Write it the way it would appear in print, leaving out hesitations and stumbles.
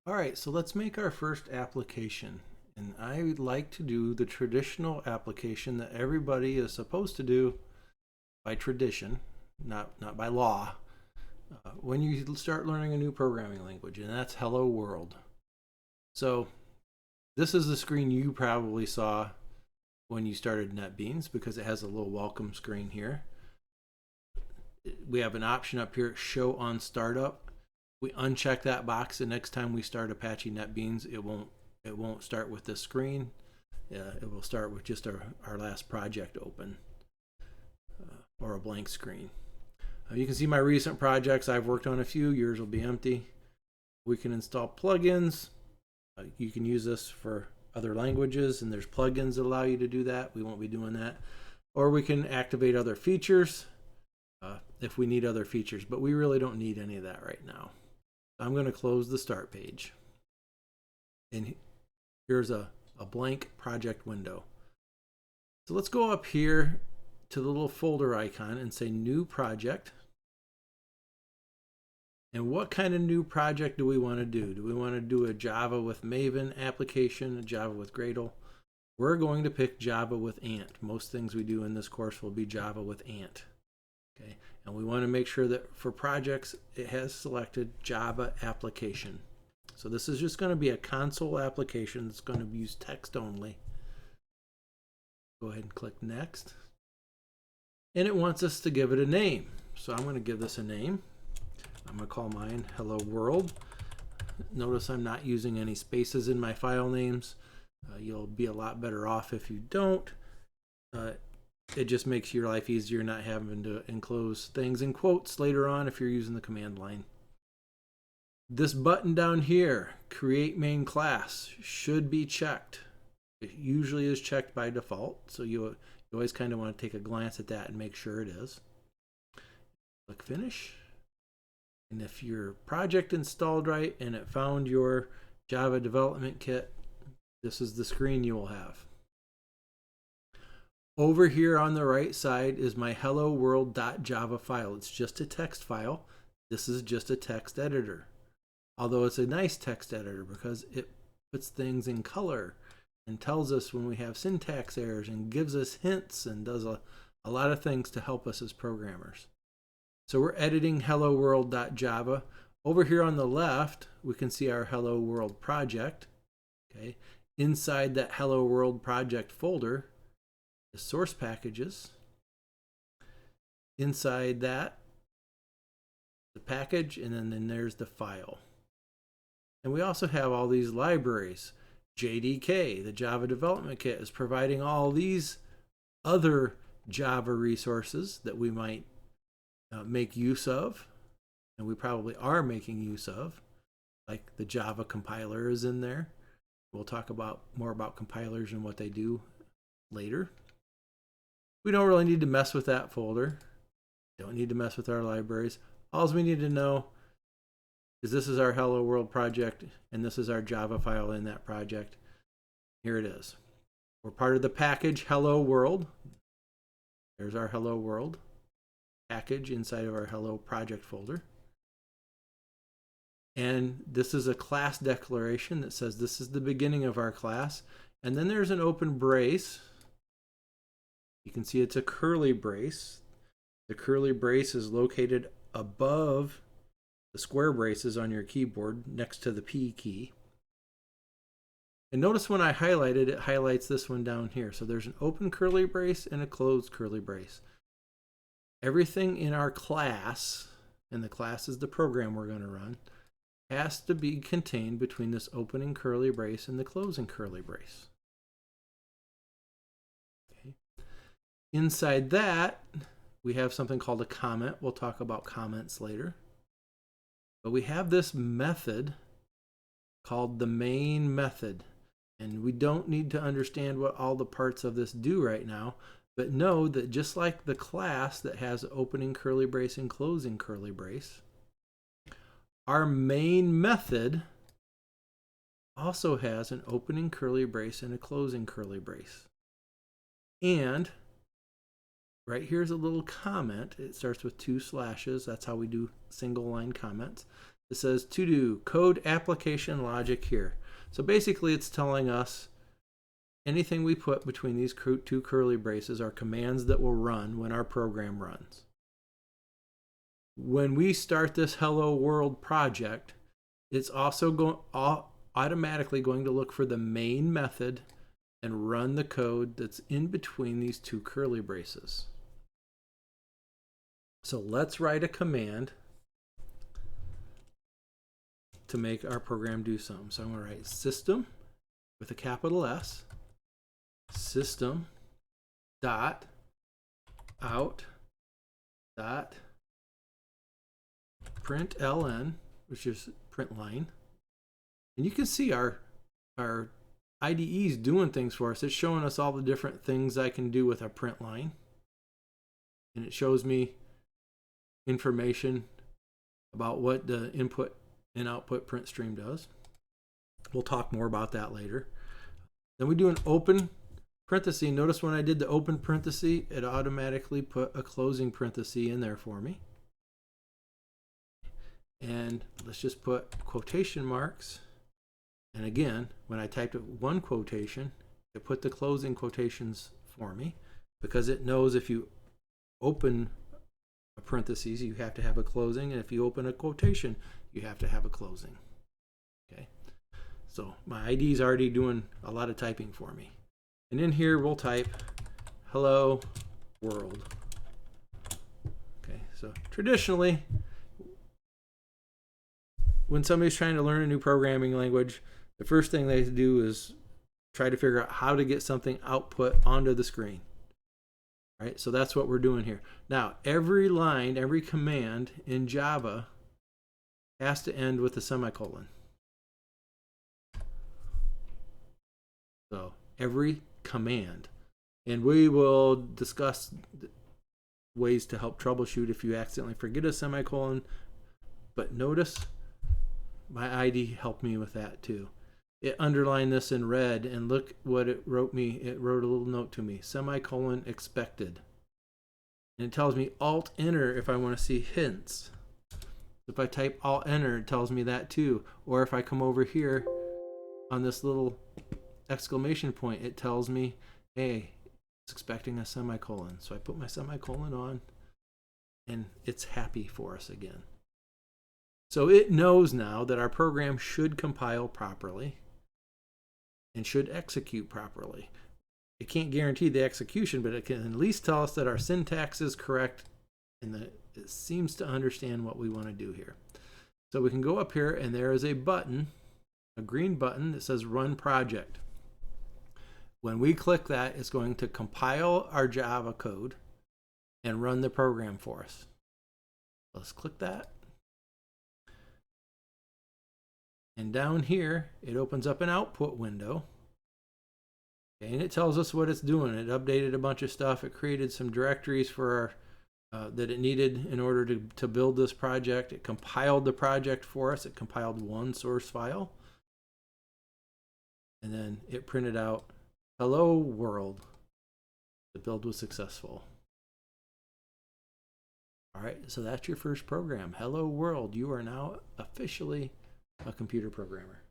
All right, so let's make our first application. And I would like to do the traditional application that everybody is supposed to do by tradition, not by law, when you start learning a new programming language, and that's Hello World. So this is the screen you probably saw when you started NetBeans because it has a little welcome screen here. We have an option up here, Show on Startup. We uncheck that box, and next time we start Apache NetBeans, it won't start with this screen. It will start with just our last project open or a blank screen. You can see my recent projects. I've worked on a few. Yours will be empty. We can install plugins. You can use this for other languages, and there's plugins that allow you to do that. We won't be doing that. Or we can activate other features if we need other features, but we really don't need any of that right now. I'm going to close the start page. And here's a blank project window. So let's go up here to the little folder icon and say new project. And what kind of new project do we want to do? Do we want to do a Java with Maven application, a Java with Gradle? We're going to pick Java with Ant. Most things we do in this course will be Java with Ant. Okay, and we want to make sure that for projects it has selected Java application. So this is just going to be a console application that's going to use text only. Go ahead and click next. And it wants us to give it a name. So I'm going to give this a name. I'm going to call mine Hello World. Notice I'm not using any spaces in my file names. You'll be a lot better off if you don't. It just makes your life easier not having to enclose things in quotes later on if you're using the command line. This button down here, Create Main Class, should be checked. It usually is checked by default, so you always kind of want to take a glance at that and make sure it is. Click Finish. And if your project installed right and it found your Java development kit, this is the screen you will have. Over here on the right side is my hello world.java file. It's just a text file. This is just a text editor. Although it's a nice text editor because it puts things in color and tells us when we have syntax errors and gives us hints and does a lot of things to help us as programmers. So we're editing hello world.java. Over here on the left, we can see our hello world project. Okay. Inside that hello world project folder, the source packages. Inside that, the package, and then there's the file. And we also have all these libraries. JDK, the Java Development Kit, is providing all these other Java resources that we might make use of, and we probably are making use of, like the Java compiler is in there. We'll talk more about compilers and what they do later. We don't really need to mess with that folder. Don't need to mess with our libraries. All we need to know is this is our Hello World project, and this is our Java file in that project. Here it is. We're part of the package Hello World. There's our Hello World package inside of our Hello project folder. And this is a class declaration that says this is the beginning of our class. And then there's an open brace. You can see it's a curly brace. The curly brace is located above the square braces on your keyboard next to the P key. And notice when I highlighted, it highlights this one down here. So there's an open curly brace and a closed curly brace. Everything in our class, and the class is the program we're going to run, has to be contained between this opening curly brace and the closing curly brace. Okay. Inside that, we have something called a comment. We'll talk about comments later. But we have this method called the main method. And we don't need to understand what all the parts of this do right now, but know that just like the class that has opening curly brace and closing curly brace, our main method also has an opening curly brace and a closing curly brace. And right here's a little comment. It starts with 2 slashes. That's how we do single line comments. It says to do code application logic here. So basically it's telling us anything we put between these two curly braces are commands that will run when our program runs. When we start this Hello World project, it's also automatically going to look for the main method and run the code that's in between these two curly braces. So let's write a command to make our program do something. So I'm going to write system with a capital S, system dot out dot println, which is print line. And you can see our IDE is doing things for us. It's showing us all the different things I can do with a print line. And it shows me information about what the input and output print stream does. We'll talk more about that later. Then we do an open parenthesis. Notice when I did the open parenthesis, it automatically put a closing parenthesis in there for me. And let's just put quotation marks. And again, when I typed one quotation, it put the closing quotations for me, because it knows if you open a parenthesis, you have to have a closing, and if you open a quotation, you have to have a closing. Okay, so my IDE is already doing a lot of typing for me. And in here, we'll type hello world. Okay, so traditionally, when somebody's trying to learn a new programming language, the first thing they do is try to figure out how to get something output onto the screen. Right? So that's what we're doing here. Now, every line, every command in Java has to end with a semicolon. So every command. And we will discuss ways to help troubleshoot if you accidentally forget a semicolon. But notice my IDE helped me with that too. It underlined this in red, and look what it wrote me. It wrote a little note to me, semicolon expected. And it tells me Alt Enter if I want to see hints. If I type Alt Enter, it tells me that too. Or if I come over here on this little exclamation point, it tells me, hey, it's expecting a semicolon. So I put my semicolon on, and it's happy for us again. So it knows now that our program should compile properly and should execute properly. It can't guarantee the execution, but it can at least tell us that our syntax is correct and that it seems to understand what we want to do here. So we can go up here, and there is a button, a green button that says Run Project. When we click that, it's going to compile our Java code and run the program for us. Let's click that. And down here, it opens up an output window. Okay, and it tells us what it's doing. It updated a bunch of stuff. It created some directories for our, that it needed in order to build this project. It compiled the project for us. It compiled one source file. And then it printed out, hello world. The build was successful. All right, so that's your first program. Hello world. You are now officially a computer programmer.